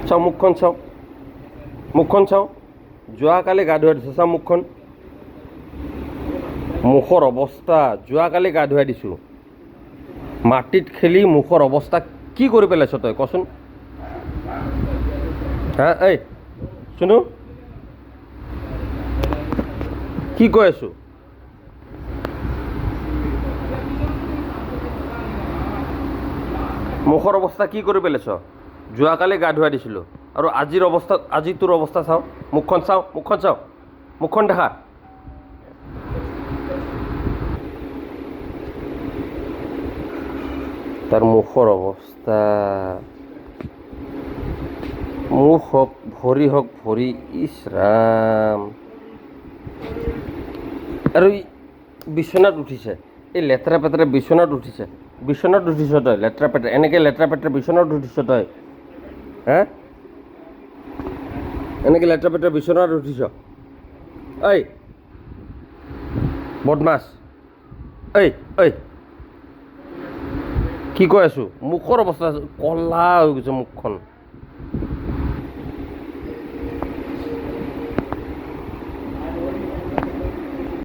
চাওঁ মুখখন চাওঁ, মুখখন চাওঁ। যোৱাকালি গা ধুৱাই দিছোঁ, চাওঁ মুখখন। মুখৰ অৱস্থা, যোৱাকালি গা ধুৱাই দিছোঁ। মাটিত খেলি মুখৰ অৱস্থা কি কৰি পেলাইছ তই কচোন? হা এই শুনো, কি কৈ আছোঁ? মুখৰ অৱস্থা কি কৰি পেলাইছ? যোৱাকালি গা ধুৱাই দিছিলোঁ আৰু আজিৰ অৱস্থা, আজি তোৰ অৱস্থা চাওঁ, মুখখন চাওঁ, মুখখন চাওঁ, মুখখন দেখা। তাৰ মুখৰ অৱস্থা, মুখ হওক ভৰি হওক ভৰি, ইছ ৰাম। আৰু বিচনাত উঠিছে, এই লেতেৰা পেতেৰা বিচনাত উঠিছে, বিচনাত উঠিছ তই লেতেৰা পেতেৰা, এনেকৈ লেতেৰা পেতেৰা বিচনাত উঠিছ তই? হা, এনেকৈ লেতেৰা পেতেৰা বিচনাত উঠিছ? ঐ বদমাছ, ঐ ঐ কি কৈ আছোঁ? মুখৰ অৱস্থা ক'লা হৈ গৈছে মুখখন।